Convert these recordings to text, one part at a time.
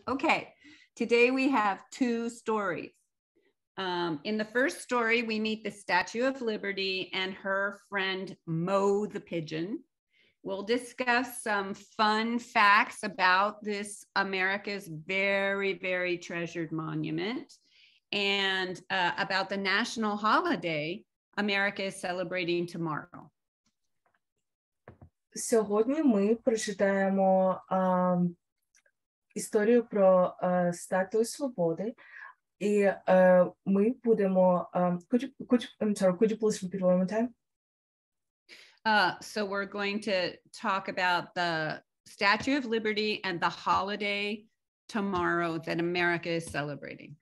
Okay, today we have two stories. In the first story, we meet the Statue of Liberty and her friend Mo the pigeon. We'll discuss some fun facts about this America's very, very treasured monument and about the national holiday America is celebrating tomorrow. Сьогодні ми прочитаємо історію про Статую Свободи. І ми будемо... could you please repeat one more time? So we're going to talk about the Statue of Liberty and the holiday tomorrow that America is celebrating.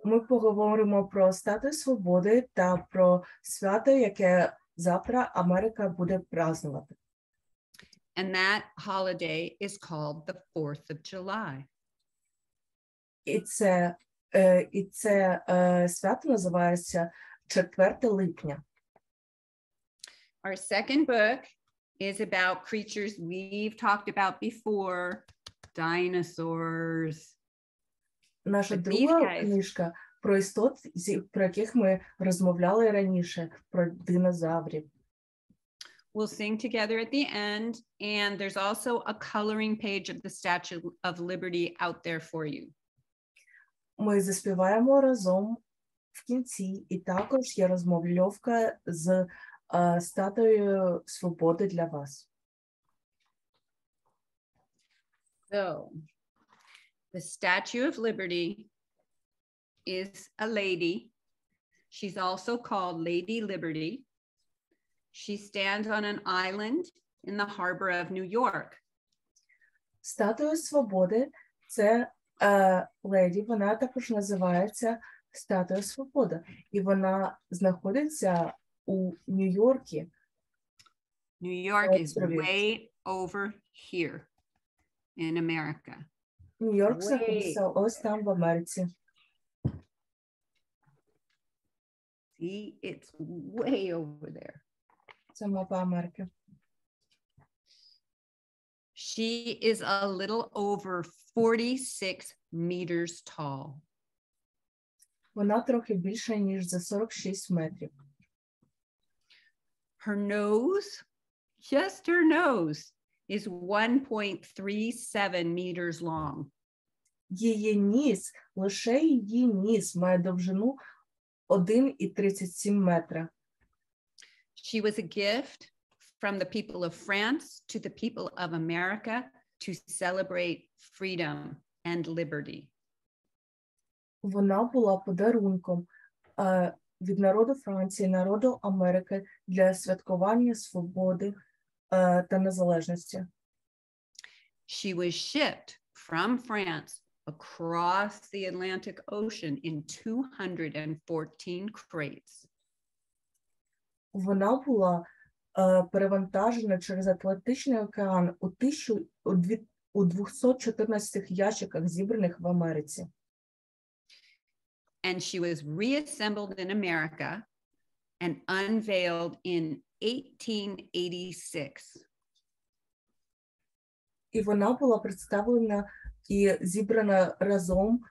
Ми поговоримо про Статую Свободи та про свято, яке завтра Америка буде празднувати. And that holiday is called the 4th of July. І це свято називається 4 липня. Our second book is about creatures we've talked about before, dinosaurs. Наша друга книжка про істот, про яких ми розмовляли раніше, про динозаврів. We'll sing together at the end, and there's also a coloring page of the Statue of Liberty out there for you. Ми заспіваємо разом в кінці, і також є розмовльовка з Статуєю Свободи для вас. So, the Statue of Liberty is a lady. She's also called Lady Liberty. She stands on an island in the harbor of New York. Статуя Свободи – це леді, вона також називається Статуя Свободи. І вона знаходиться у Нью-Йорку. New York is way over here in America. Нью-Йорк знаходиться ось там в Америці. See, it's way over there. Це мапа Америки. She is a little over 46 meters tall. Вона трохи більша, ніж за 46 метрів. Her nose, just her nose, is 1.37 meters long. Її ніс, лише її ніс має довжину 1,37 метра. She was a gift from the people of France to the people of America to celebrate freedom and liberty. Вона була подарунком від народу Франції, народу Америки для святкування свободи та незалежності. She was shipped from France across the Atlantic Ocean in 214 crates. Вона була перевантажена через Атлантичний океан у 214 ящиках, зібраних в Америці. And she was reassembled in America and unveiled in 1886. І вона була представлена і зібрана разом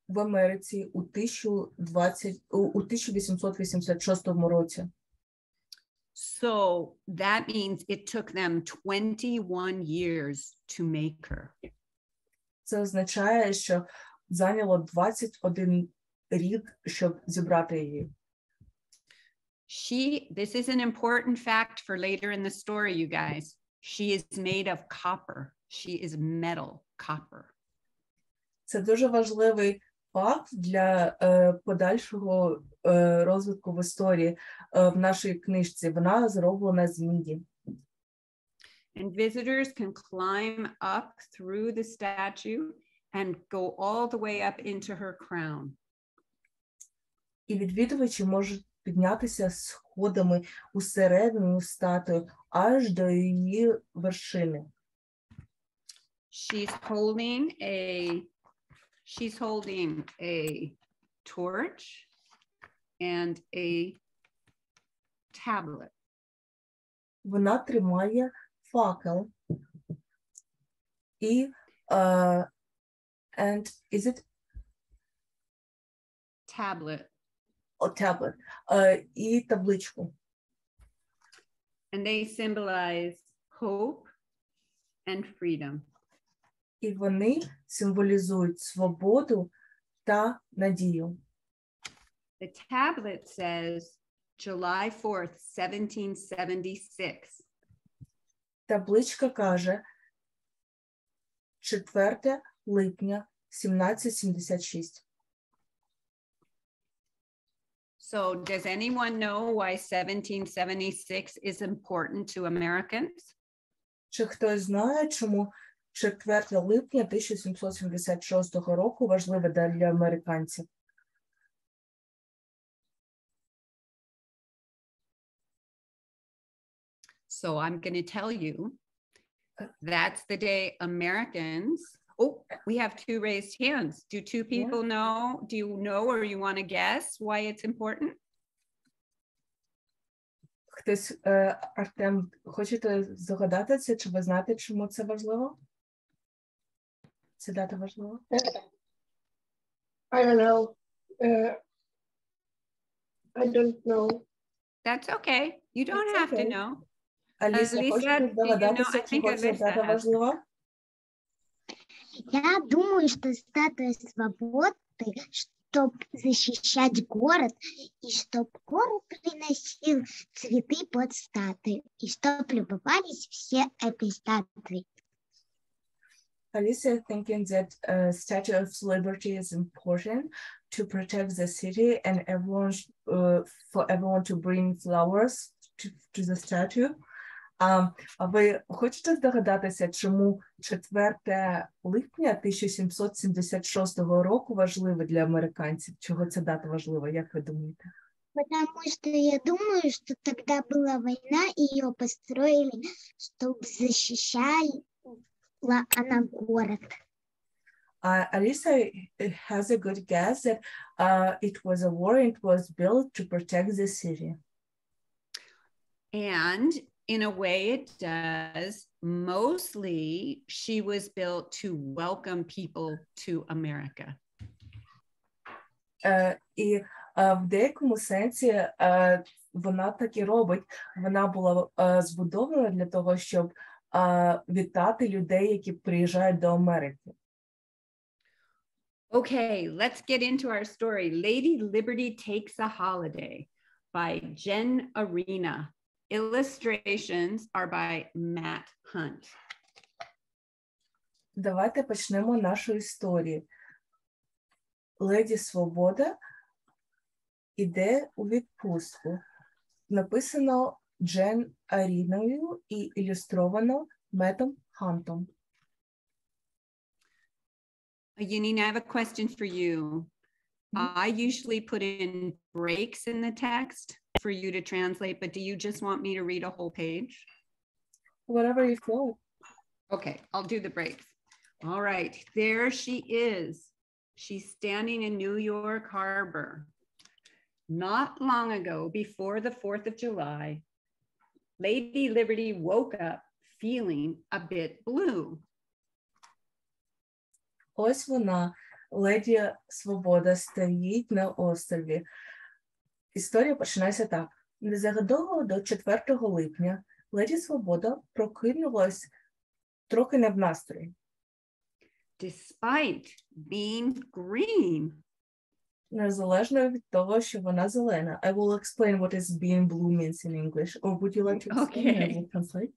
в Америці у 1886 році. So that means it took them 21 years to make her. Це означає, що зайняло 21 рік, щоб зібрати її. This is an important fact for later in the story, you guys. She is made of copper. She is metal, copper. Це дуже важливий факт для подальшого розвитку в історії в нашій книжці. Вона зроблена з міді. And visitors can climb up through the statue and go all the way up into her crown. І відвідувачі можуть піднятися сходами усередину статуї аж до її вершини. She's holding a torch and a tablet. Вона тримає факел і And is it tablet. Tablet. І табличку. And they symbolize hope and freedom. І вони символізують свободу та надію. The tablet says July 4th, 1776. Табличка каже 4 липня 1776. So does anyone know why 1776 is important to Americans? Чи хтось знає, чому 4 липня 1776 року важливе для американців? So I'm going to tell you, that's the day Americans, oh, we have 2 raised hands. Do 2 people know, do you know or you want to guess why it's important? Хтось, Артем, хочете здогадатися, чи ви знаєте, чому це важливо? Ця дата важлива? I don't know. I don't know. That's okay. You don't have to know. Аліса, хочете здогадатися, чого ця дата важлива? Я думаю, что статуя свободы, чтобы защищать город, и чтобы город приносил цветы под статуей, и чтобы любовались все этой статуей. Alicia thinking that Statue of Liberty is important to protect the city and everyone for everyone to bring flowers to the statue. А ви хочете здогадатися, чому 4 липня 1776 року важливе для американців? Чого ця дата важлива, як ви думаєте? Потому что я думаю, что тогда была война, и ее построили, чтобы защищала она город. Alisa has a good guess that it was a war, it was built to protect the city. And in a way it does. Mostly she was built to welcome people to America. І в деякому сенсі вона так і робить. Вона була збудована для того, щоб вітати людей, які приїжджають до Америки. Okay, let's get into our story. Lady Liberty Takes a Holiday by Jen Arena. Illustrations are by Matt Hunt. Давайте почнемо нашу історію. Леді Свобода іде у відпустку. Написано Джен Аріною і ілюстровано Меттом Хантом. Yanina, I have a question for you. I usually put in breaks in the text for you to translate, but do you just want me to read a whole page? Whatever you feel. Okay, I'll do the breaks. All right, there she is. She's standing in New York Harbor. Not long ago, before the 4th of July, Lady Liberty woke up feeling a bit blue. Ось вона, Леді Свобода, стоїть на острові. Історія починається так. Незадовго до 4 липня Леді Свобода прокинулась трохи не в настрої. Despite being green. Незалежно від того, що вона зелена. I will explain what is being blue means in English. Or would you like to explain? Okay. I will translate.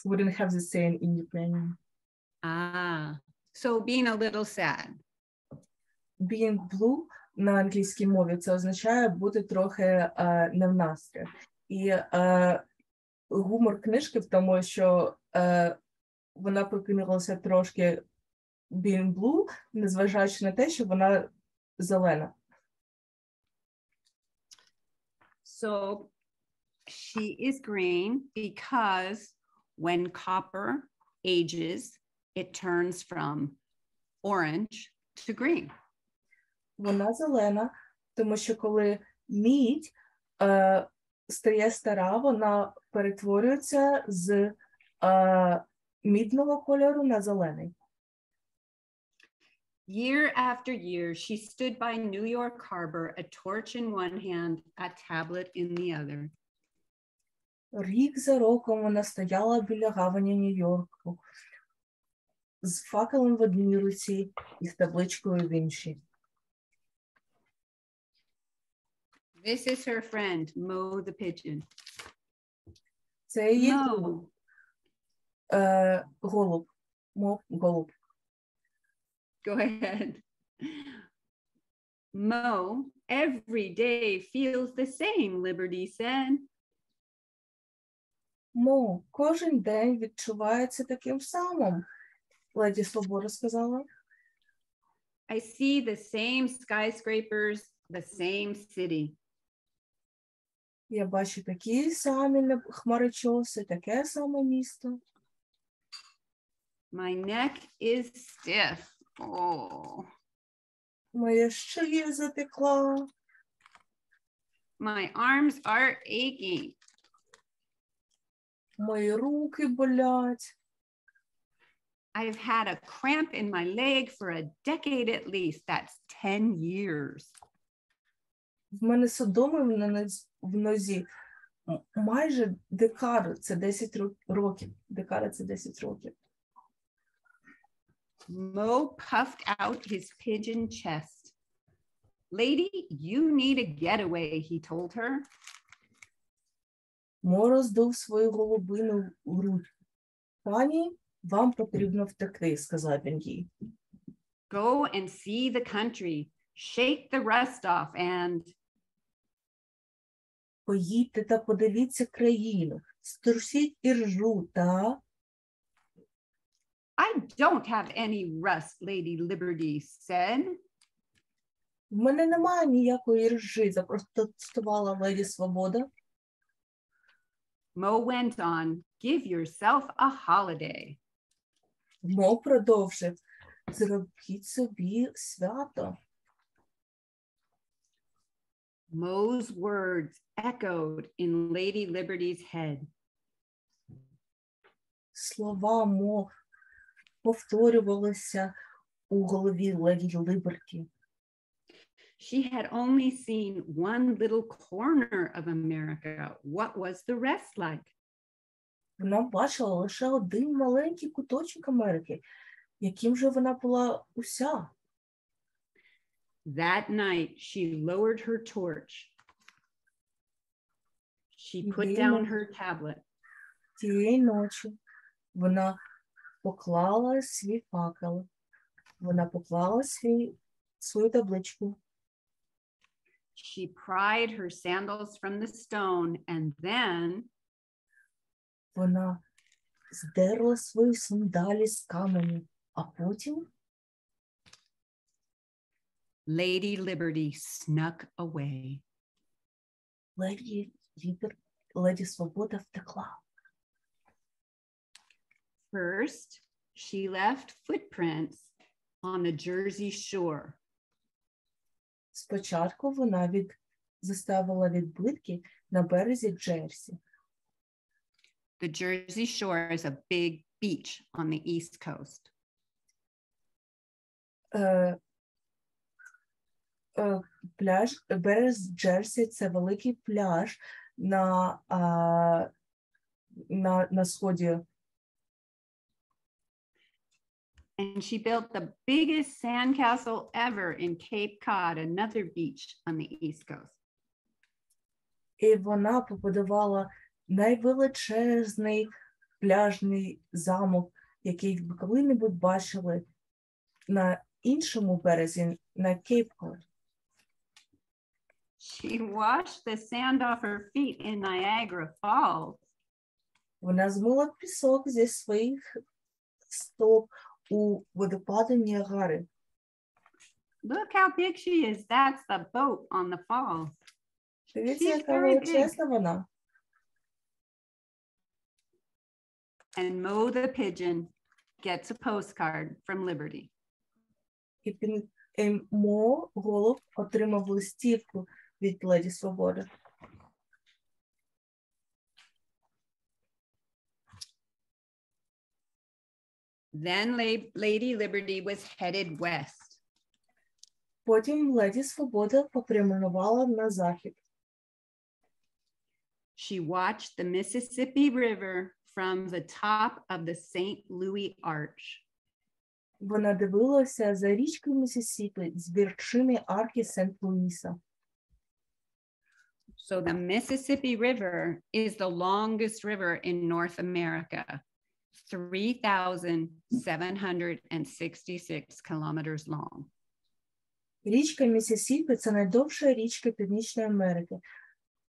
Wouldn't have the saying in Ukrainian. So being a little sad. Being blue на англійській мові це означає бути трохи не в настрої. І гумор книжки в тому, що вона прокинулася трошки being blue, незважаючи на те, що вона зелена. So she is green because when copper ages, it turns from orange to green. Вона зелена, тому що коли мідь стає стара, вона перетворюється з мідного кольору на зелений. Year after year, she stood by New York Harbor, a torch in one hand, a tablet in the other. Рік за роком вона стояла біля гавані Нью-Йорку з факелом в одній руці і з табличкою в іншій. This is her friend, Mo the pigeon. Це її Mo. голуб. Голуб. Go ahead. Mo, every day feels the same, Liberty said. Мо, кожен день відчувається таким самим, леді Свобода сказала. I see the same skyscrapers, the same city. Я бачу такі самі хмарочоси, таке саме місто. My neck is stiff. Oh. Моя шия затекла. My arms are aching. Мої руки болять. I've had a cramp in my leg for a decade at least. That's 10 years. В мене судоми в нозі майже декаду, це 10 років. Декада – це 10 років. Mo puffed out his pigeon chest. Lady, you need a getaway, he told her. Мо роздув свою голубину в грудь. Пані, вам потрібно втекти, сказав він їй. Go and see the country. Shake the rust off and... Поїдьте та подивіться країну. Струсіть іржу та... I don't have any rust, Lady Liberty said. В мене немає ніякої іржі, запротестувала леді Свобода. Mo went on, give yourself a holiday. Мо продовжив, зробіть собі свято. Mo's words echoed in Lady Liberty's head. Слова Мо повторювалися у голові леді Ліберті. She had only seen one little corner of America. What was the rest like? Вона бачила лише один маленький куточок Америки. Яким же вона була уся? That night, she lowered her torch. She put down her tablet. Тієї ночі вона поклала свій факел. Вона поклала свою табличку. She pried her sandals from the stone and then... Вона здерла свої сандалі з каменю, а потім... Lady Liberty snuck away. Леді Свобода втекла. First, she left footprints on the Jersey shore. Спочатку вона заставила відбитки на березі Джерсі. The Jersey shore is a big beach on the East Coast. Берез Джерсі – це великий пляж на сході. And she built the biggest sandcastle ever in Cape Cod, another beach on the East Coast. І вона побудувала найвеличезний пляжний замок, який ви коли-небудь бачили на іншому березі, на Cape Cod. She washed the sand off her feet in Niagara Falls. Вона змила пісок зі своїх стоп у водопаді Ніагари. Look how big she is. That's the boat on the falls. Дивіться, яка величезна вона. And Mo the pigeon gets a postcard from Liberty. І Мо, голуб, отримав листівку від леді Свободи. Then Lady Liberty was headed west. Потім леді Свобода попрямувала на захід. She watched the Mississippi River from the top of the St. Louis Arch. Вона дивилася за річкою Міссісіпі з вершини арки Сент-Луїса. So the Mississippi River is the longest river in North America, 3,766 kilometers long. Річка Міссісіпі – це найдовша річка Північної Америки.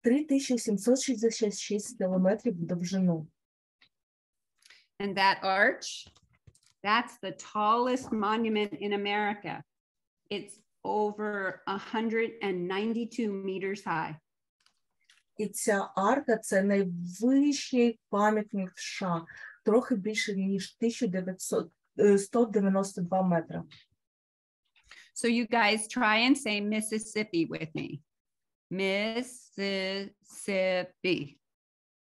3766 кілометрів в довжину. And that arch, that's the tallest monument in America. It's over 192 meters high. І ця арка – це найвищий пам'ятник в США, трохи більше, ніж 192 метри. So you guys try and say Mississippi with me. Mississippi.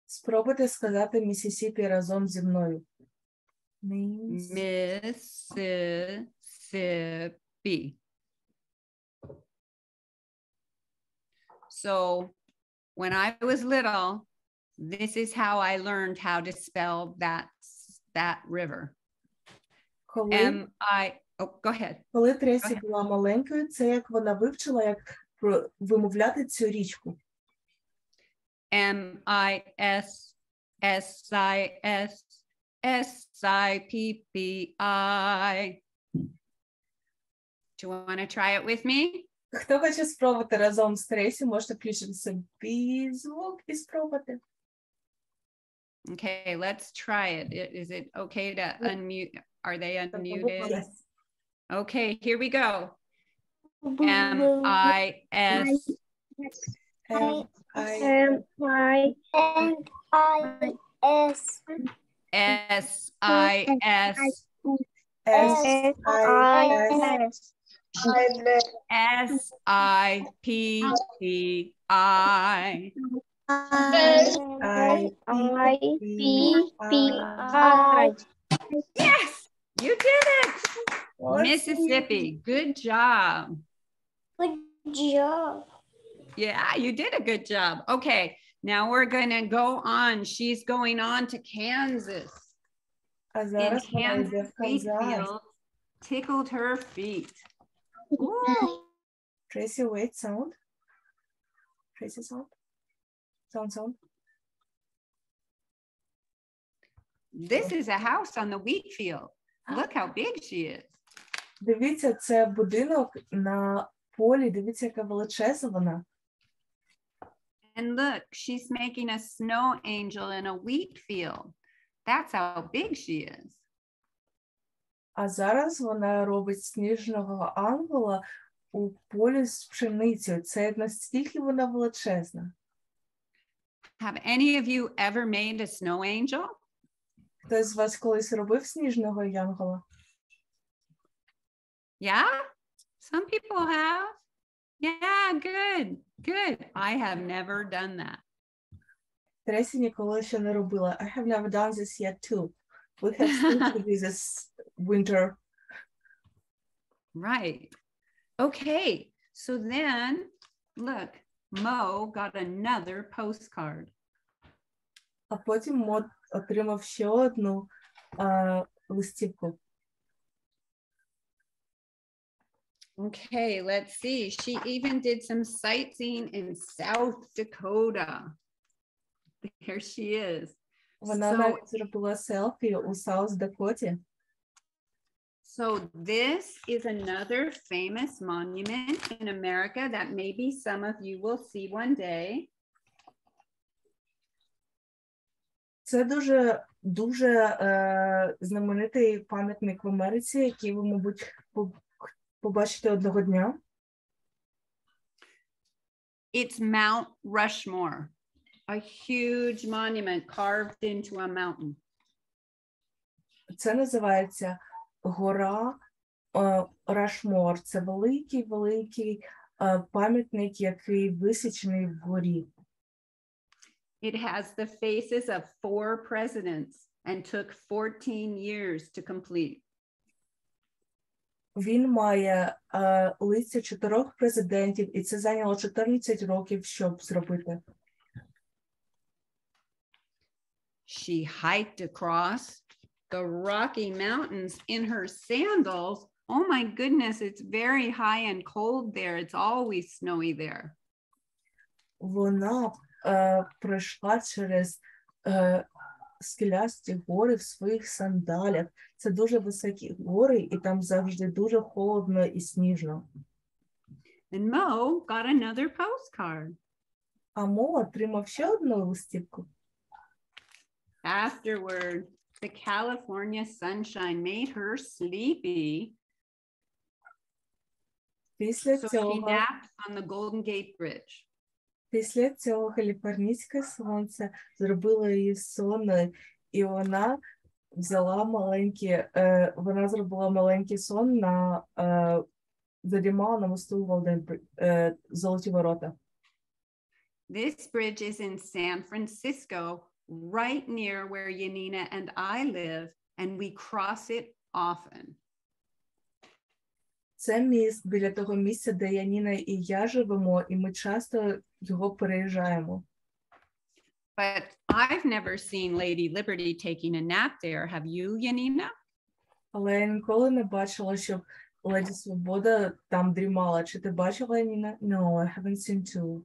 Спробуйте сказати Міссісіпі разом зі мною. Mississippi. So when I was little, this is how I learned how to spell that river. Go ahead. Коли Тресі була маленькою, це як вона вивчила, як вимовляти цю річку. Mississippi. Do you want to try it with me? Хто хоче спробувати разом з Тресі, можете включити собі звук і спробувати. Okay, let's try it. Is it okay to unmute? Are they unmuted? Yes. Okay, here we go. M-I-S. S-I-S. S-I-P-P-I. I-P-P-I. Yes, you did it. Awesome. Mississippi, good job. Good job. Yeah, you did a good job. Okay, now we're gonna go on. She's going on to Kansas. А In зараз вона йде Kansas, в Канзас. Wheatfield tickled her feet. Ooh. Tracy, wait, sound. Tracy, sound. Sound. This is a house on the wheat field. Look how big she is. Дивіться, це будинок на полі. Дивіться, яка величезна вона. And look, she's making a snow angel in a wheat field. That's how big she is. А зараз вона робить сніжного ангела у полі з пшеницею. Це настільки вона величезна. Have any of you ever made a snow angel? Хтось з вас колись робив сніжного янгола? Yeah, some people have. Yeah, good. I have never done that. Тресі ніколи ще не робила. I have never done this yet too. We have seen to do this winter. Right. Okay, so then, look, Mo got another postcard. А потім Мод отримав ще одну листівку. Okay, let's see. She even did some sightseeing in South Dakota. Here she is. Вона навіть зробила селфі у Саус-Дакоті. So this is another famous monument in America that maybe some of you will see one day. Це дуже знаменитий пам'ятник в Америці, який ви, мабуть, побачите одного дня. It's Mount Rushmore, a huge monument carved into a mountain. Це називається гора Рашмор. Це великий пам'ятник, який висічений в горі. It has the faces of 4 presidents and took 14 years to complete. Він має лиця 4 президентів, і це зайняло 14 років, щоб зробити. She hiked across the Rocky Mountains in her sandals. Oh my goodness, it's very high and cold there. It's always snowy there. Вона пройшла через скелясті гори в своїх сандалях. Це дуже високі гори, і там завжди дуже холодно і сніжно. And Mo got another postcard. А Мо отримав ще одну листівку. Afterward, the California sunshine made her sleepy. Після So she цього, napped on the Golden Gate Bridge. після цього каліфорнійське сонце зробило її сонною, і вона взяла вона зробила маленький сон задрімала на мосту Золоті ворота. This bridge is in San Francisco, right near where Yanina and I live, and we cross it often. Це міст біля того місця, де Яніна і я живемо, і ми часто його переїжджаємо. But I've never seen Lady Liberty taking a nap there. Have you, Yanina? Але я ніколи не бачила, щоб Леді Свобода там дрімала. Чи ти бачила, Яніна? No, I haven't seen too.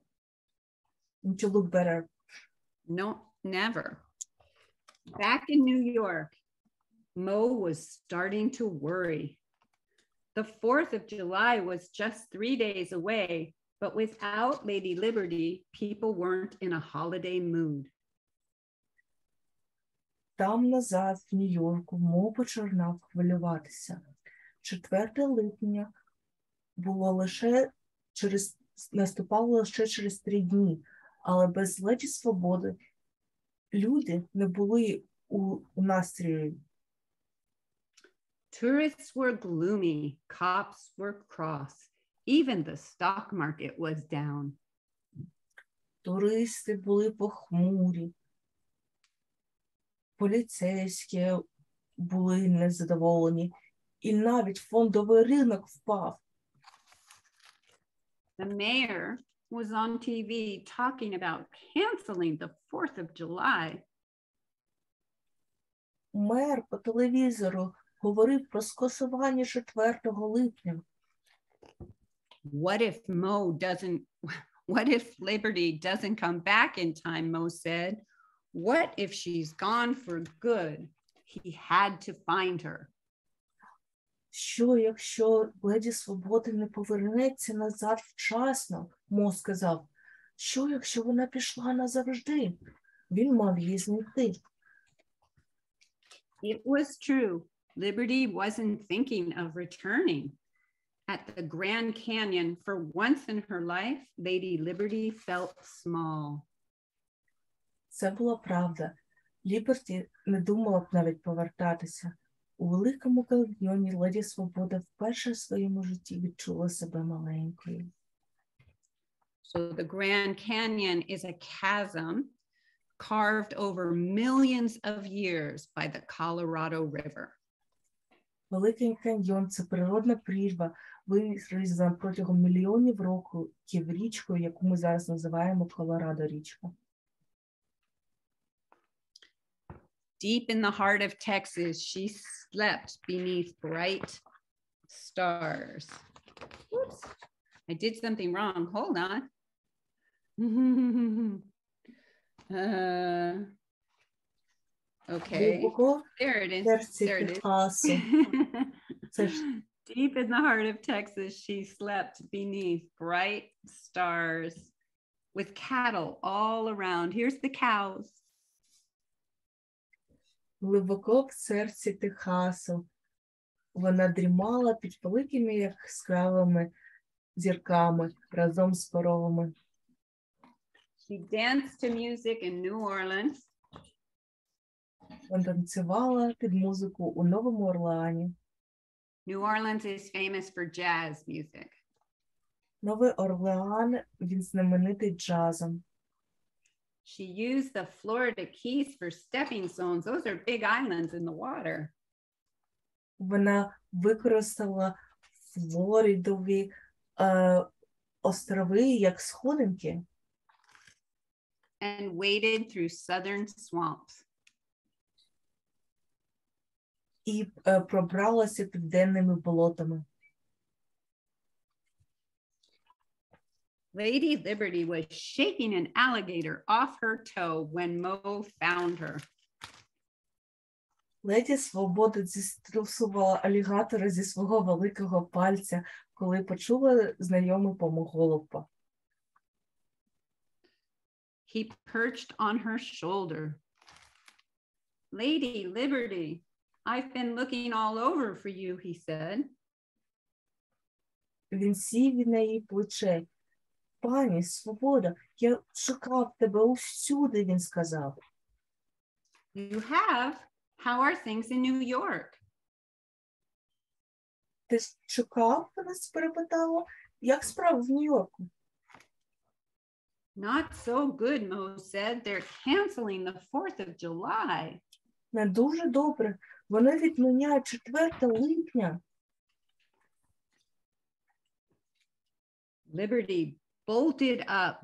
To look better. No, never. Back in New York, Mo was starting to worry. The 4th of July was just 3 days away, but without Lady Liberty, people weren't in a holiday mood. Там назад, в Нью-Йорку, Мо починав хвилюватися. 4 липня наступало лише через 3 дні, але без Леді Свободи люди не були у настрої. Tourists were gloomy, cops were cross, even the stock market was down. Туристи були похмурі, поліцейські були незадоволені, і навіть фондовий ринок впав. The mayor was on TV talking about canceling the 4th of July. Мер по телевізору говорив про скасування 4 липня. What if Liberty doesn't come back in time, Mo said. What if she's gone for good? He had to find her. Що, якщо Леді Свободи не повернеться назад вчасно? Мо сказав. Що, якщо вона пішла назавжди? Він мав її знайти. It was true. Liberty wasn't thinking of returning. At the Grand Canyon, for once in her life, Lady Liberty felt small. Це була правда. Ліберті не думала б навіть повертатися. У Великому каньйоні Леді Свобода вперше в своєму житті відчула себе маленькою. So the Grand Canyon is a chasm carved over millions of years by the Colorado River. Великий каньйон – це природна прірва, вирізана протягом мільйонів років річкою, яку ми зараз називаємо Колорадо-річка. Deep in the heart of Texas, she slept beneath bright stars. Oops, I did something wrong. Hold on. Okay, there it is. There it is. Deep in the heart of Texas, she slept beneath bright stars with cattle all around. Here's the cows. Глибоко в серці Техасу вона дрімала під великими яскравими зірками разом з коровами. She danced to music in New Orleans. Вона танцювала під музику у Новому Орлеані. New Orleans is famous for jazz music. Новий Орлеан, він знаменитий джазом. She used the Florida Keys for stepping stones. Those are big islands in the water. Вона використала флоридові острови, як сходинки. And waded through southern swamps. І пробралася південними болотами. Lady Liberty was shaking an alligator off her toe when Mo found her. Леді Свобода зіструсувала алігатора зі свого великого пальця, коли почула знайомий помоголовка. He perched on her shoulder. Lady Liberty, I've been looking all over for you, he said. Він сів від неї плече. Пані Свобода, я шукав тебе усюди, він сказав. You have? How are things in New York? Ти шукав, вона перепитала, як справи в Нью-Йорку? Not so good, Mo said. They're canceling the 4th of July. Не дуже добре. Вони відміняють 4 липня. Liberty bolted up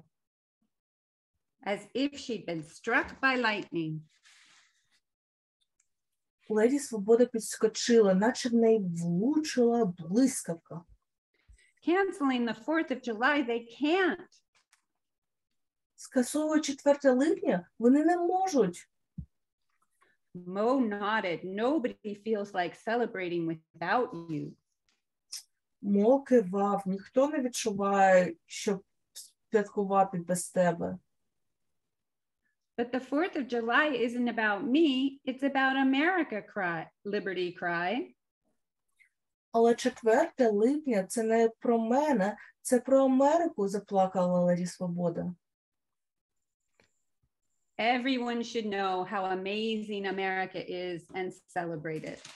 as if she'd been struck by lightning. Леді Свобода підскочила, наче в неї влучила блискавка. Canceling the 4th of July, they can't. Скасовують 4 липня? Вони не можуть. Mo nodded. Nobody feels like celebrating without you. Мо кивав. Ніхто не відчуває, щоб святкувати без тебе. But the 4th of July isn't about me. It's about America, Liberty cried. Але 4 липня – це не про мене, це про Америку, заплакала Леді Свобода. Everyone should know how amazing America is and celebrate it.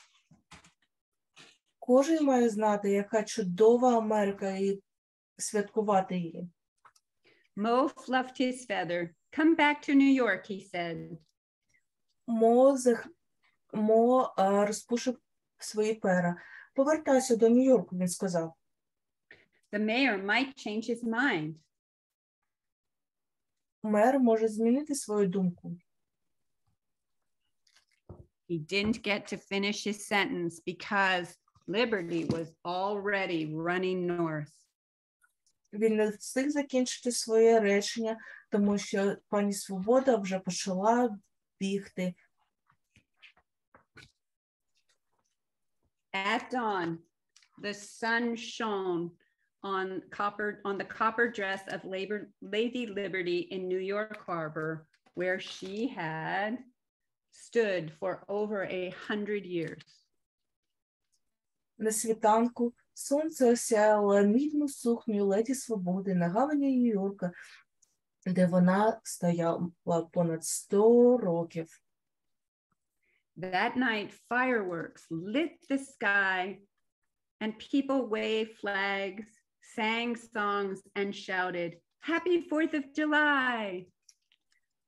Кожен має знати, яка чудова Америка, і святкувати її. Mo fluffed his feather. Come back to New York, he said. Мо розпушив свої пера. Повертайся до Нью-Йорку, він сказав. The mayor might change his mind. Мер може змінити свою думку. He didn't get to finish his sentence because Liberty was already running north. Він не встиг закінчити своє речення, тому що пані Свобода вже почала бігти. At dawn, the sun shone on the copper dress of Lady Liberty in New York Harbor, where she had stood for over 100 years. На світанку сонце осяяло мідну сукню Леді Свободи на гавані Нью-Йорка, де вона стояла понад 100 років. That night, fireworks lit the sky, and people waved flags, sang songs, and shouted, "Happy 4th of July!"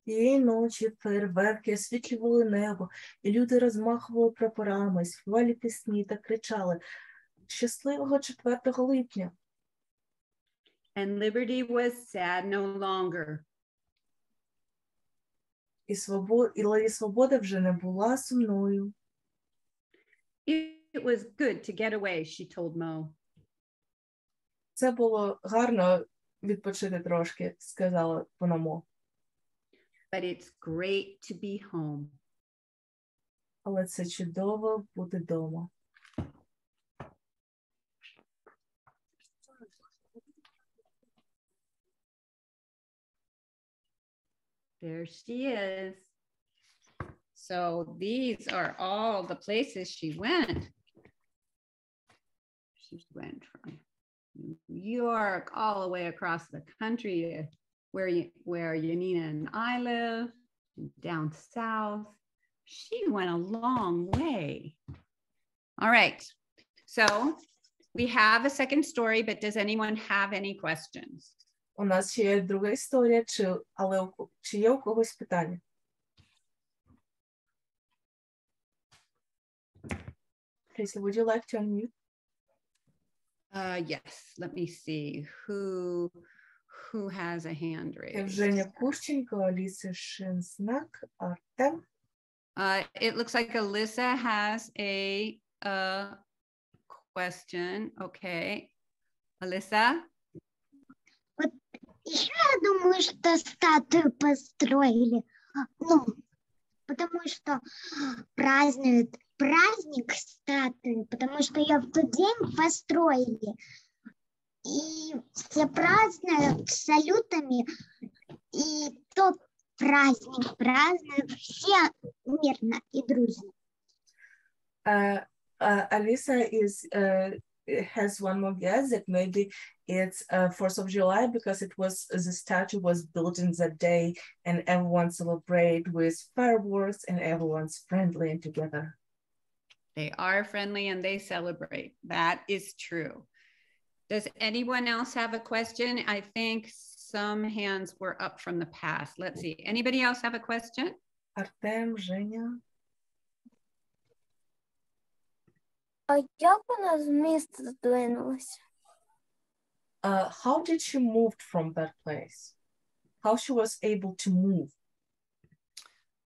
Тієї ночі фейерверки освітлювали небо, і люди розмахували прапорами, співали пісні та кричали «Щасливого 4 липня!». And Liberty was sad no longer. І Леді Свобода вже не була сумною. It was good to get away, she told Mo. Це було гарно відпочити трошки, сказала вона Мо. But it's great to be home. Але це чудово бути вдома. There she is. So these are all the places she went. She went from New York all the way across the country to where Yanina and I live, down south. She went a long way. All right. So we have a second story, but does anyone have any questions? У нас ще є друга історія, чи є у когось питання? Tracy, would you like to unmute? Yes, let me see who has a hand raised. Евженя Курченко, Алиса Шинзнак, Артем. It looks like Alyssa has a question. Okay, Alyssa. Вот еще я думаю, что статую построили. Ну, потому что празднуют праздник статуи, потому что ее в тот день построили. И все празднуют салютами, и тот праздник празднуют все мирно и дружно. Alisa has one more guess that maybe it's 4th of July because the statue was built in that day and everyone celebrate with fireworks and everyone's friendly and together. They are friendly and they celebrate. That is true. Does anyone else have a question? I think some hands were up from the past. Let's see. Anybody else have a question? Артем, Женя. А як вона з міста здвинулася? How did she move from that place? How she was able to move?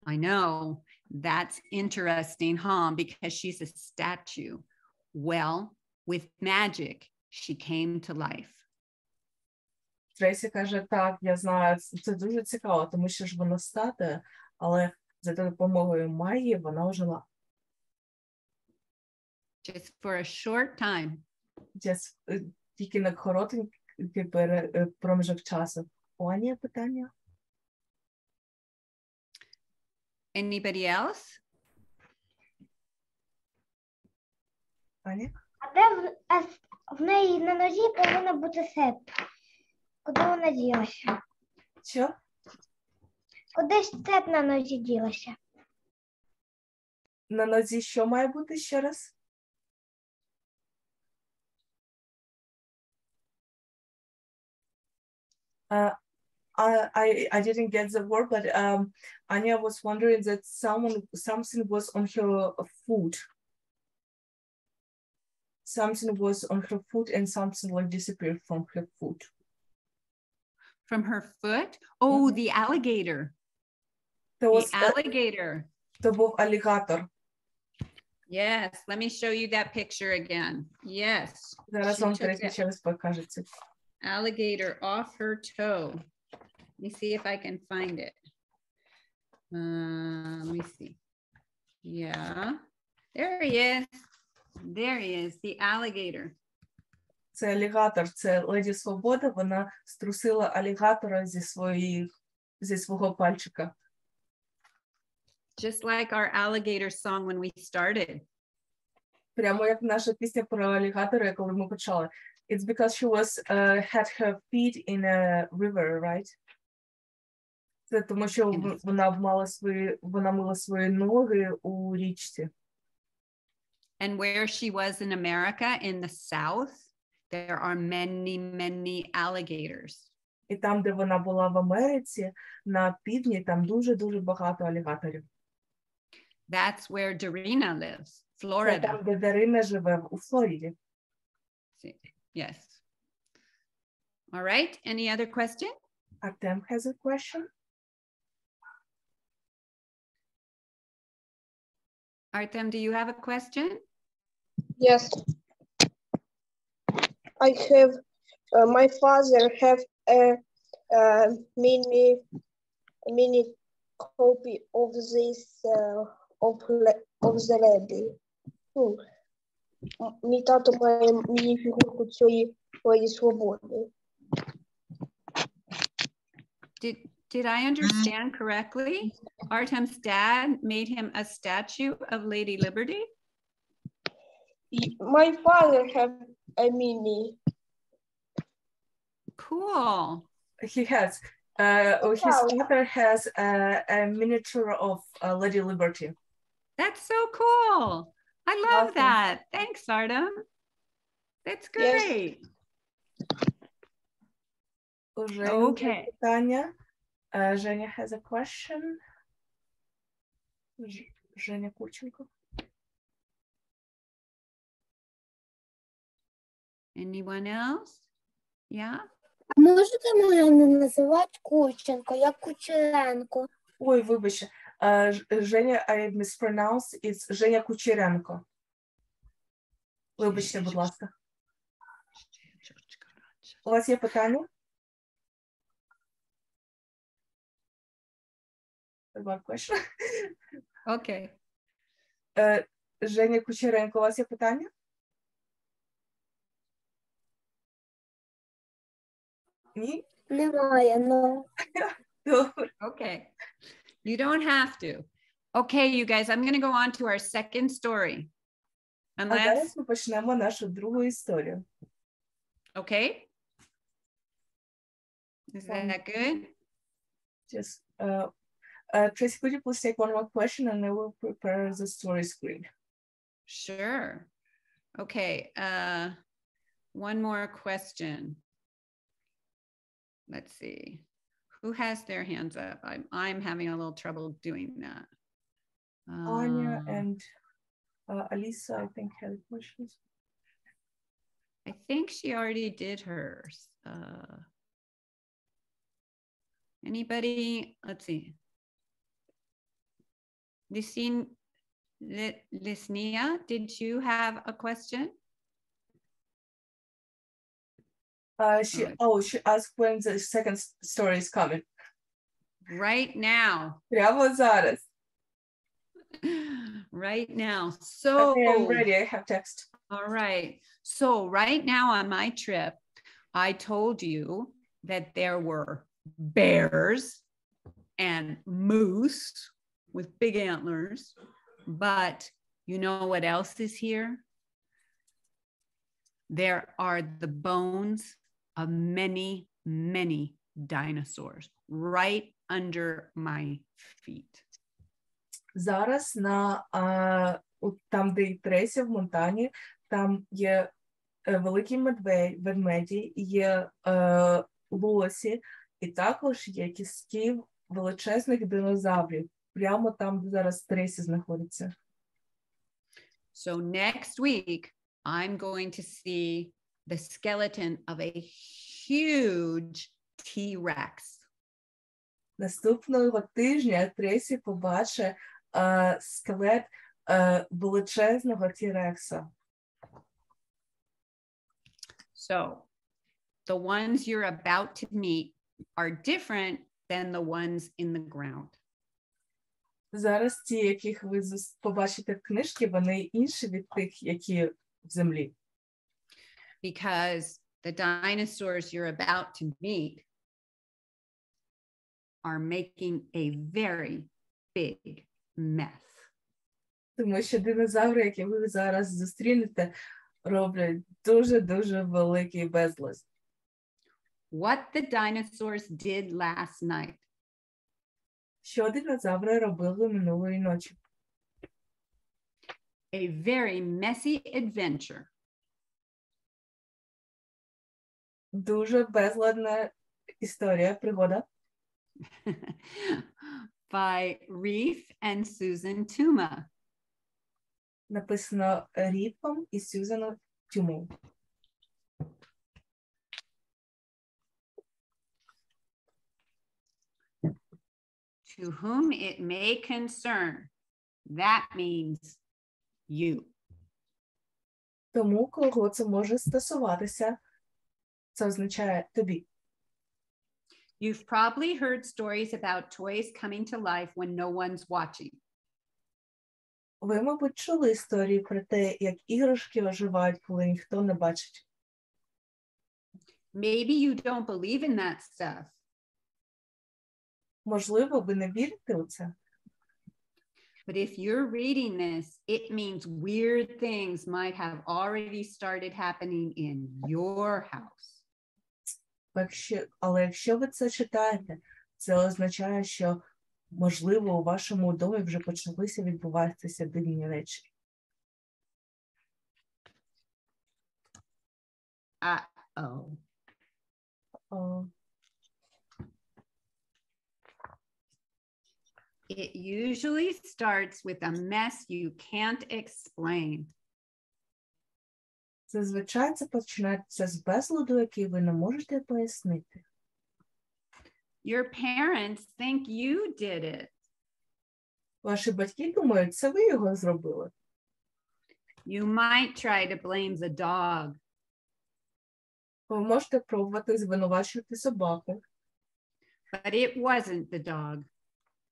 I know. That's interesting, huh? Because she's a statue. Well, with magic, she came to life. Трейсі каже, так, я знаю, це дуже цікаво, тому що ж вона статуя, але за допомогою магії вона ожила. Just for a short time. Тільки на короткий проміжок часу. У Ані є питання? Anybody else? Аня? А де в неї на нозі повинна бути сет? Куди вона ділася? Що? Куди ж сет на нозі ділася? На нозі що має бути ще раз? I didn't get the word, but Anya was wondering that something was on her foot. Something was on her foot and something like disappeared from her foot. From her foot? Oh, the alligator. The alligator. Це був алігатор. Yes, let me show you that picture again. Yes. Зараз вам третій ще раз покажеться. Alligator off her toe. Let me see if I can find it. Let me see. Yeah, there he is. There he is, the alligator. Це алігатор, це Леді Свобода, вона струсила алігатора зі свого пальчика. Just like our alligator song when we started. Прямо як наша пісня про алігатора, коли ми почали. It's because she had her feet in a river, right? Це тому, що вона мила свої ноги у річці. And where she was in America, in the South, there are many, many alligators. І там, де вона була в Америці, на півдні, там дуже-дуже багато алігаторів. That's where Darina lives, Florida. Це там, де Дарина живе, у Флориді. Yes. All right, any other question? Artem has a question. Artem, do you have a question? Yes. I have, my father have a mini copy of this, of the lady. Мій тато має міні-фігурку цієї Леді Свободи. Did I understand correctly? Artem's dad made him a statue of Lady Liberty? My father have a mini. Cool. He has. His father has a miniature of Lady Liberty. That's so cool. I love Awesome. that. Thanks, Artem. That's great. Yes. Okay. Питання. Женя has a question. Женя Курченко. Anyone else? Yeah? Можете мене не називати Кученко, я Кучеренко. Ой, вибачте. Женя, I mispronounced, it's Женя Кучеренко. Вибачте, будь ласка. У вас є питання? One question. Okay. Женя Кучеренко, у вас є питання? Ні? Немає, ну. Добре. Okay. You don't have to. Okay, you guys, I'm going to go on to our second story. А Unless, зараз ми почнемо нашу другу історію. okay? Is that good? Just, Tracy, could you please take one more question and I will prepare the story screen. Sure. Okay. One more question. Let's see. Who has their hands up? I'm having a little trouble doing that. Anya and Alisa, I think, had questions. I think she already did hers. Anybody? Let's see. Lisnia, did you have a question? She asked when the second story is coming. Right now. Прямо зараз. Right now. So Okay, I'm ready. I have text. All right. So right now on my trip, I told you that there were bears and moose with big antlers, but you know what else is here? There are the bones of many, many dinosaurs right under my feet. Зараз там, де і Тресі в Монтані, там є великі ведмеді, є лосі, і також є кістки величезних динозаврів. Прямо там, де зараз Тресі знаходиться. So next week, I'm going to see the skeleton of a huge T-Rex. Наступного тижня Тресі побачить скелет величезного T-Рекса. So the ones you're about to meet are different than the ones in the ground. Зараз ті, яких ви побачите в книжці, вони інші від тих, які в землі. Because the dinosaurs you're about to meet are making a very big mess. Тому що динозаври, які ви зараз зустрінете, роблять дуже-дуже великий безлад. What the dinosaurs did last night. Що динозаври робили минулої ночі? A very messy adventure. Дуже безладна історія, пригода. By Refe and Susan Tuma. Написано Ріфом і Сюзаном Тюмою. To whom it may concern. That means you. Тому, кого це може стосуватися, це означає тобі. You've probably heard stories about toys coming to life when no one's watching. Ви, мабуть, чули історії про те, як іграшки оживають, коли ніхто не бачить. Maybe you don't believe in that stuff. Можливо, ви не вірите у це. But if you're reading this, it means weird things might have already started happening in your house. Але якщо ви це читаєте, це означає, що, можливо, у вашому домі вже почалися відбуватися дивні речі. Uh-oh. It usually starts with a mess you can't explain. Зазвичай це починається з безладу, який ви не можете пояснити. Your parents think you did it. Ваші батьки думають, це ви його зробили. You might try to blame the dog. Ви можете пробувати звинувачувати собаку, But it wasn't the dog.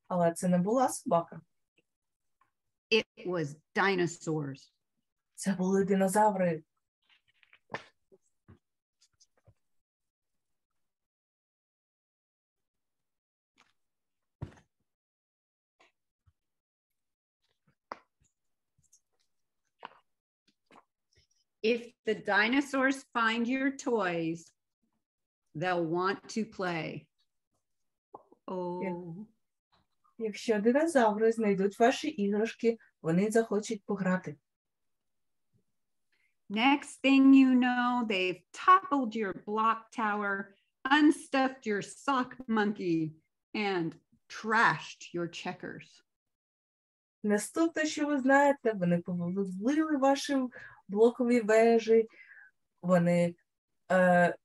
але це не була собака. It was dinosaurs. Це були динозаври. If the dinosaurs find your toys, they'll want to play. Oh. Якщо динозаври знайдуть ваші іграшки, вони захочуть пограти. Next thing you know, they've toppled your block tower, unstuffed your sock monkey, and trashed your checkers. Наступне, що ви знаєте, вони повалили ваші блокові вежі, вони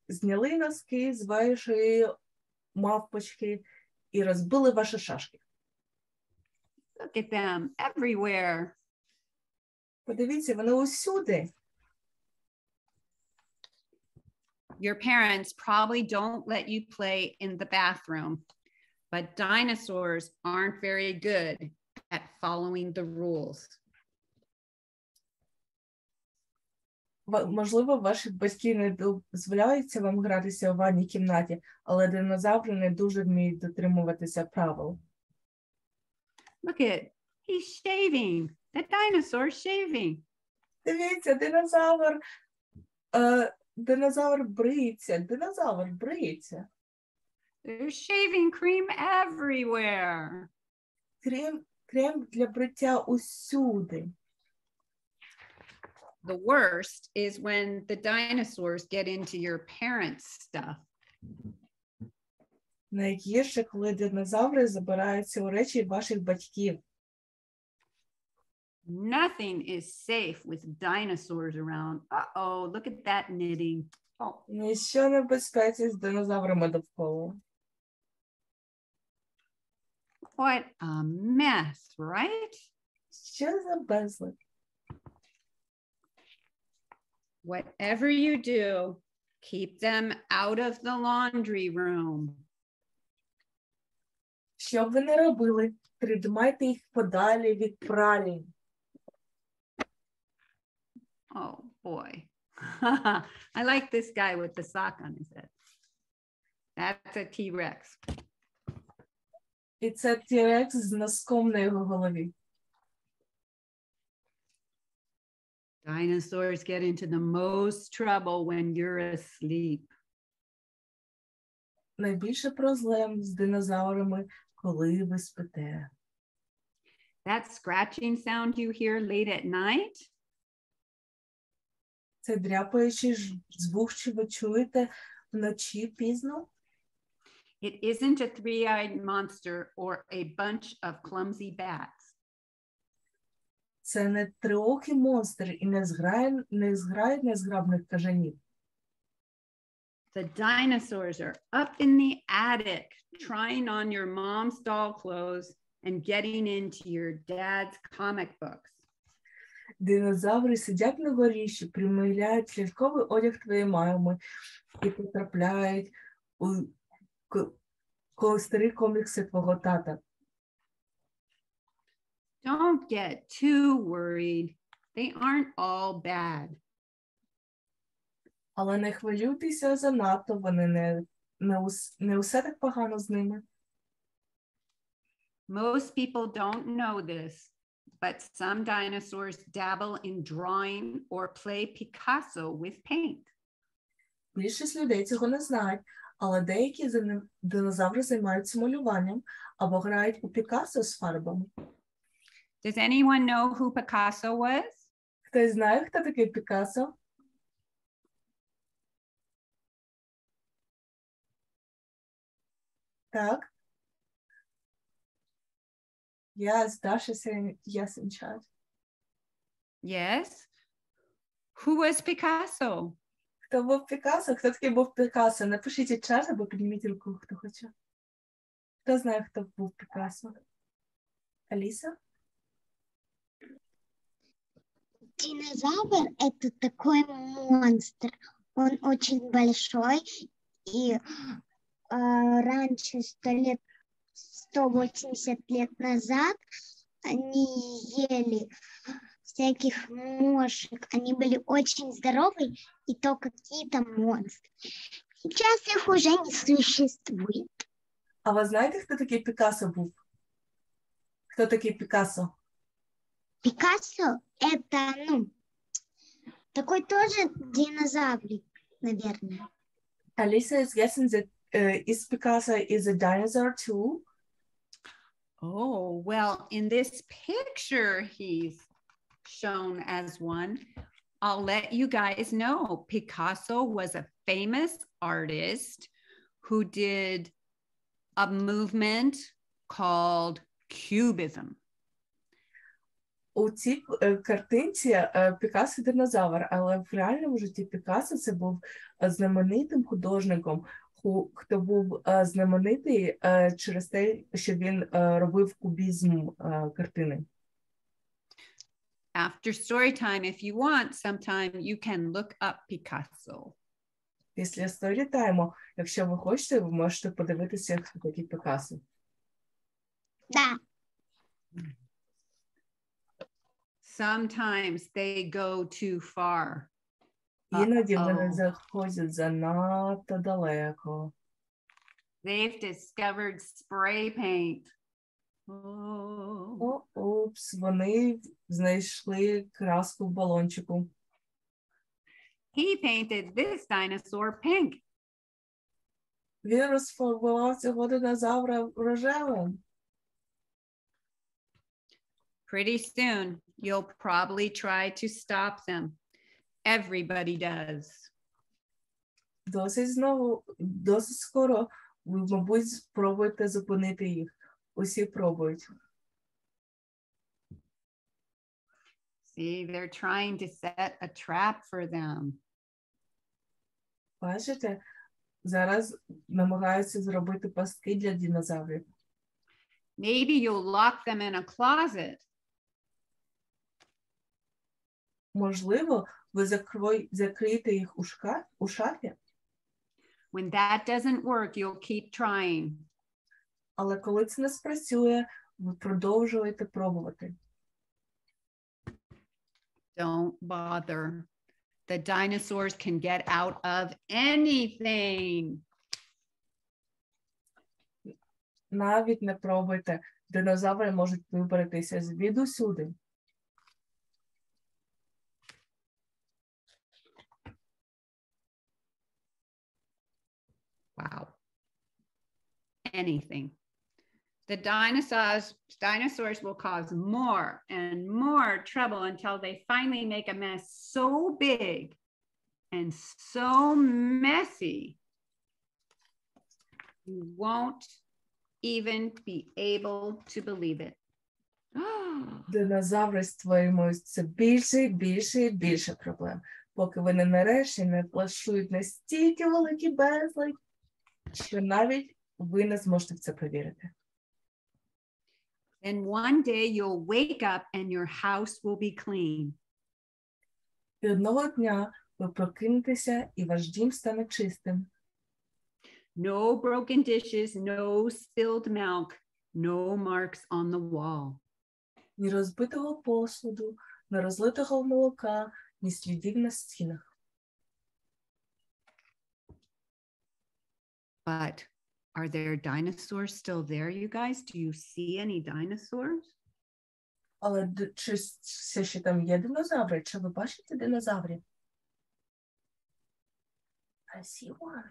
зняли носки з вашої мавпочки і розбили ваші шашки. Look at them everywhere. Подивіться, вони усюди. Your parents probably don't let you play in the bathroom, but dinosaurs aren't very good at following the rules. Можливо, ваші батьки не дозволяються вам гратися у ванній кімнаті, але динозаври не дуже вміють дотримуватися правил. Look at, he's shaving. The dinosaur's shaving. Дивіться, динозавр бриється. There's shaving cream everywhere. Крем для бриття усюди. The worst is when the dinosaurs get into your parents' stuff. Найгірше, коли динозаври забираються у речі ваших батьків. Nothing is safe with dinosaurs around. Uh-oh, look at that knitting. Oh, Ніщо не в безпеці з динозаврами довкола. what a mess, right? Що за безлад? Whatever you do, keep them out of the laundry room. Що б ви не робили, тримайте їх подалі від пральні. Oh boy. I like this guy with the sock on his head. That's a T-Rex. І це T-Rex з носком на його голові. Dinosaurs get into the most trouble when you're asleep. Найбільше проблем з динозаврами, коли ви спите. That scratching sound you hear late at night, Це дряпаючий звук, що ви чуєте вночі пізно. it isn't a three-eyed monster or a bunch of clumsy bats. Це не триокий монстр і не зграє незграбних кажанів. The dinosaurs are up in the attic, trying on your mom's doll clothes and getting into your dad's comic books. Динозаври сидять на горіщі, приміряють ляльковий одяг твоєї мами і потрапляють у старі комікси твого тата. Don't get too worried. They aren't all bad. Але не хвилюйтеся занадто, вони не усе так погано з ними. Most people don't know this, but some dinosaurs dabble in drawing or play Picasso with paint. Більшість людей цього не знають, але деякі динозаври займаються малюванням або грають у Пікассо з фарбами. Does anyone know who Picasso was? Хтось знає, хто такий Пікассо? Так. Yes, Dasha saying yes in chat. Yes. Who was Picasso? Хто був Пікассо? Хто такий був Пікассо? Напишіть у чат або підніміть руку, хто хоче. Хто знає, хто був Пікассо? Аліса? Динозавр – это такой монстр. Он очень большой, и раньше 180 лет назад они ели всяких мошек. Они были очень здоровые, и то какие-то монстры. Сейчас их уже не существует. А ви знаєте, хто такий Пікассо був? Хто такий Пікассо? Пикассо – это, такой тоже динозаврик, наверное. Alisa is guessing that is Picasso is a dinosaur too? Oh, well, in this picture, he's shown as one. I'll let you guys know Picasso was a famous artist who did a movement called Cubism. У цій картинці Пікассо динозавр, але в реальному житті Пікассо це був знаменитим художником, хто був знаменитий через те, що він робив кубізм картини. After Storytime, if you want, sometime you can look up Picasso. Після Storytime, якщо ви хочете, ви можете подивитися, хто такий Пікассо. Да. Sometimes they go too far. Іноді вони заходять занадто далеко. They've discovered spray paint. Упс, вони знайшли краску в балончику. He painted this dinosaur pink. Він розфарбував цього динозавра рожевим. Pretty soon, you'll probably try to stop them. Everybody does. Досить скоро ви, мабуть, спробуєте зупинити їх. Усі пробують. See, they're trying to set a trap for them. Бачите, зараз намагаються зробити пастки для динозаврів. Maybe you'll lock them in a closet. Можливо, ви закриєте їх у шафі. When that doesn't work, you'll keep trying. Але коли це не спрацює, ви продовжуєте пробувати. Don't bother. The dinosaurs can get out of anything. Навіть не пробуйте. Динозаври можуть вибратися звідусюди. Wow. Anything. The dinosaurs will cause more and more trouble until they finally make a mess so big and so messy, you won't even be able to believe it. Динозаври створюють все більше і більше і більше проблем, поки вони нарешті не влаштують настільки великий безлад, що навіть ви не зможете в це повірити. Then one day you'll wake up and your house will be clean. І одного дня ви прокинетеся, і ваш дім стане чистим. No broken dishes, no spilled milk, no marks on the wall. Ні розбитого посуду, ні розлитого молока, ні слідів на стінах. But are there dinosaurs still there, you guys? Do you see any dinosaurs? Але чи все ще там є динозаври? Чи ви бачите динозаврів? I see one.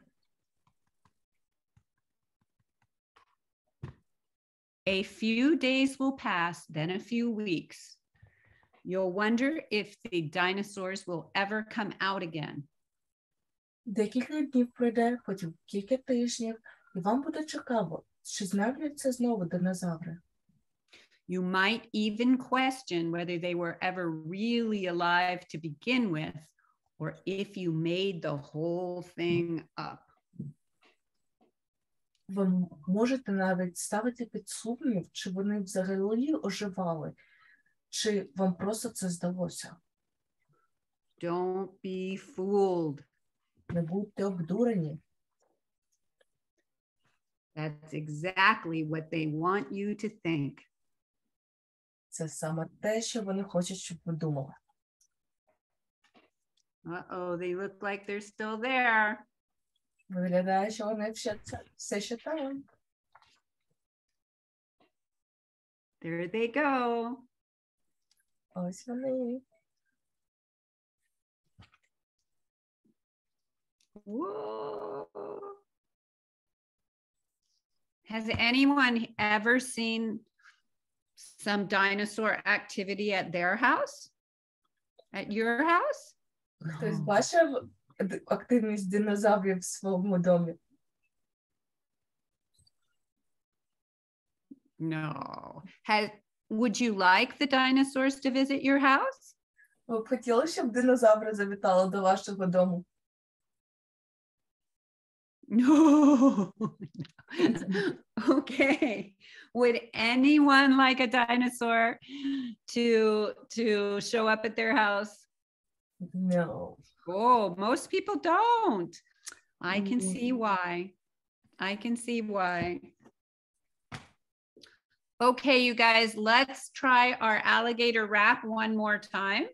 A few days will pass, then a few weeks. You'll wonder if the dinosaurs will ever come out again. Декілька днів пройде, потім кілька тижнів, і вам буде цікаво, чи знайдуться знову динозаври. You might even question whether they were ever really alive to begin with, or if you made the whole thing up. Ви можете навіть ставити під сумнів, чи вони взагалі оживали, чи вам просто це здалося. Don't be fooled. Не будьте обдурені. That's exactly what they want you to think. Це саме те, що вони хочуть, щоб ви думали. Uh-oh, they look like they're still there. Виглядає, що вони все ще там. There they go. Ось вони. Whoa. Has anyone ever seen some dinosaur activity at their house? At your house? Хтось бачив активність динозаврів в своєму домі? No. Would you like the dinosaurs to visit your house? Ви б хотіли, щоб динозаври завітали до вашого дому? No. Okay. Would anyone like a dinosaur to show up at their house? No. Oh, most people don't. I can see why. I can see why. Okay, you guys, let's try our alligator rap one more time.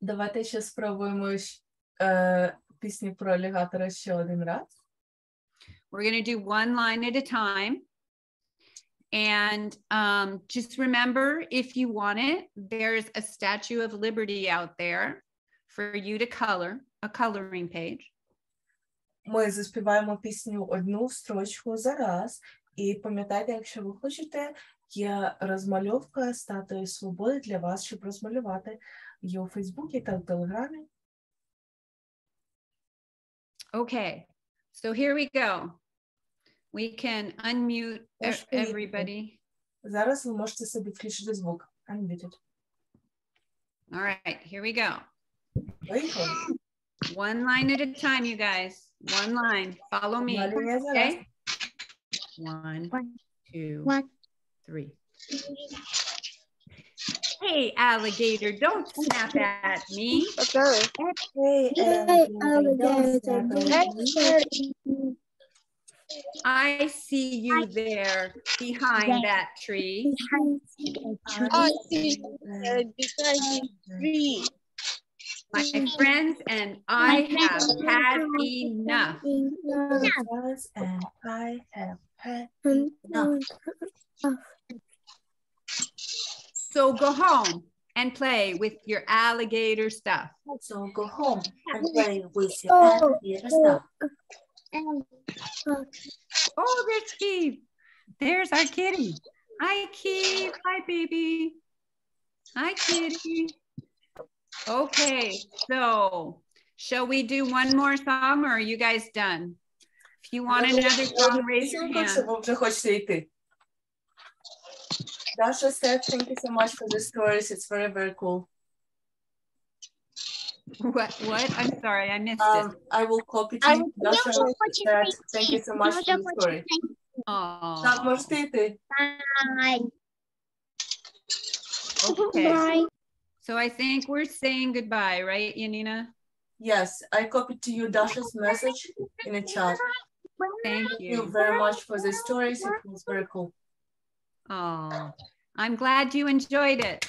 Давайте ще спробуємо пісню про алігатора ще один раз. We're going to do one line at a time. And just remember, if you want it, there's a Statue of Liberty out there for you to color, a coloring page. Ми заспіваємо пісню одну строчку за раз. І пам'ятайте, якщо ви хочете, є розмальовка статуї свободи для вас, щоб розмалювати її у Фейсбуці та в Телеграмі. Okay, so here we go. We can unmute everybody. Зараз ви можете собі включити звук. Unmuted. All right, here we go. Виїхали. One line at a time, you guys. One line. Follow me. Okay? 1, 2, 3. Hey, alligator, don't snap at me. Okay. Hey, alligator. I see you there behind that tree. I see behind the tree. My friends and I have had enough. And I have had enough. So go home and play with your alligator stuff. So go home and play with your alligator stuff. Oh, there's Keith. There's our kitty. Hi, Keith. Hi, baby. Hi, kitty. Okay, so shall we do one more song or are you guys done? If you want another song, raise your hand. Dasha said, thank you so much for the stories. It's very, very cool. What? I'm sorry, I missed it. I will copy to you. Dasha said, thank you so much for the story. Oh, Так, можете йти. okay. So I think we're saying goodbye, right, Yanina? Yes, I copied to you Dasha's message in the chat. Thank Thank you you. very much for the stories. It was very cool. Oh, I'm glad you enjoyed it.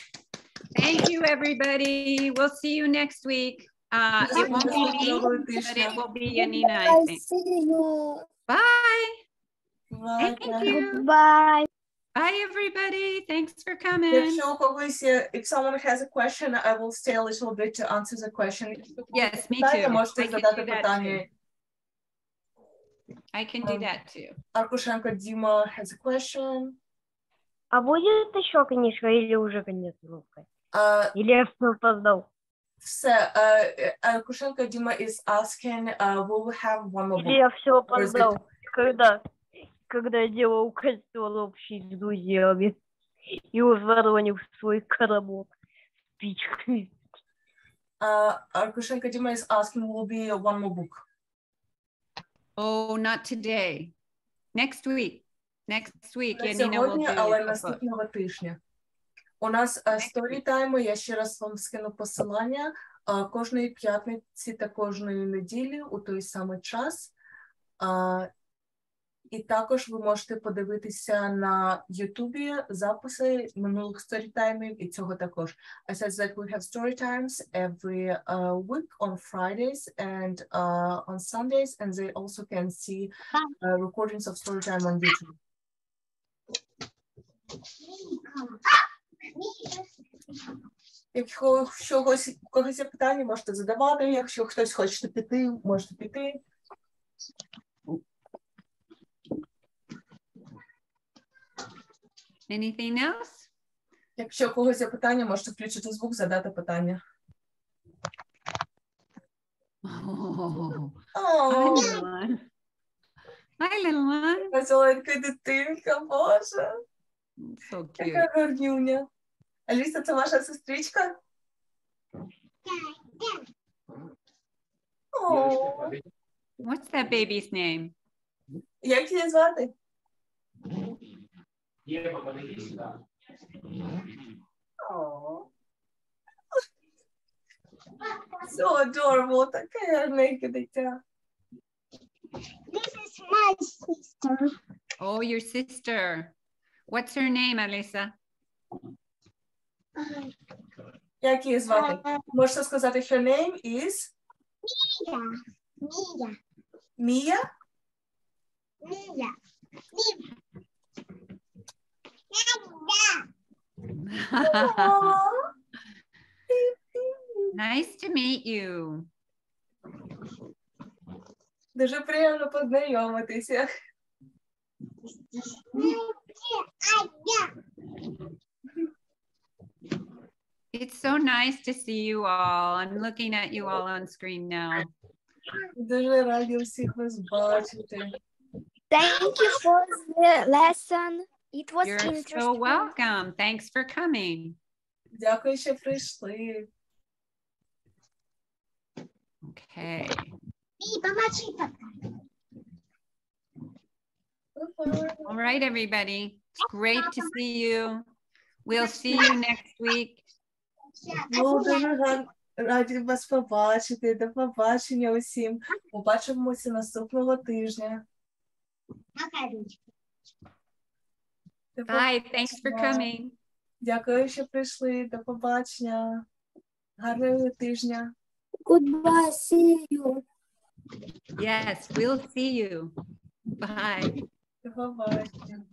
Thank you, everybody. We'll see you next week. It won't be me, but it will be Yanina, I think. Bye. Bye. Thank you. Bye. Bye, everybody. Thanks for coming. Якщо у когось є, if someone has a question, I will stay a little bit to answer the question. Yes, me Питання, too. можете I can задати do that питання. too. I can do that too. Аркушенко Дима has a question. А будет еще книжка или уже конец выпуска? Или я все опоздал? Все, Аркушенко Дима is asking, will we have one more Или book? я все опоздал? Когда я делал кольцо общий с друзьями и узвонил в свой коробок спичками. Arkushenka Dima is asking, will be one more book. Oh, not today. Next week. Next week. Не Janina will сьогодні, do але your book. наступного тижня. У нас Storytime, я ще раз вам скину посилання, кожної п'ятниці та кожної неділі у той самий час. І також ви можете подивитися на Ютубі записи минулих сторітаймів і цього також. I said that we have storytimes every week on Fridays and on Sundays, and they also can see recordings of storytime on YouTube. Якщо у когось є питання, можете задавати. Якщо хтось хоче піти, можете піти. Anything else? Якщо у когось є питання, можете включити звук, задати питання. Oh, О, hi, little one. Hi, little one. яка зеленька дитинка, Боже. So cute. Яка гарнюня. Аліса, це ваша сестричка? О, What's that baby's name? як її звати? О. So adorable, таке гарненьке дитя. This is my sister. Oh, your sister. What's her name, Alisa? Як її звати? Можете сказати, her name is? Mia. Мія? Mia. Nice to meet you. Дуже приємно познайомитися. It's so nice to see you all. I'm looking at you all on screen now. Дуже раді всіх вас бачити. Thank you for the lesson. It was You're interesting. so welcome. Thanks for coming. Дякую, що прийшли. Okay. All right, everybody. It's great to see you. We'll see you next week. Дуже раді вас побачити. До побачення усім. Побачимося наступного тижня. Bye. Thanks for coming. Дякую, що прийшли. До побачення. Гарного тижня. Goodbye. See you. Yes, we'll see you. Bye. До побачення.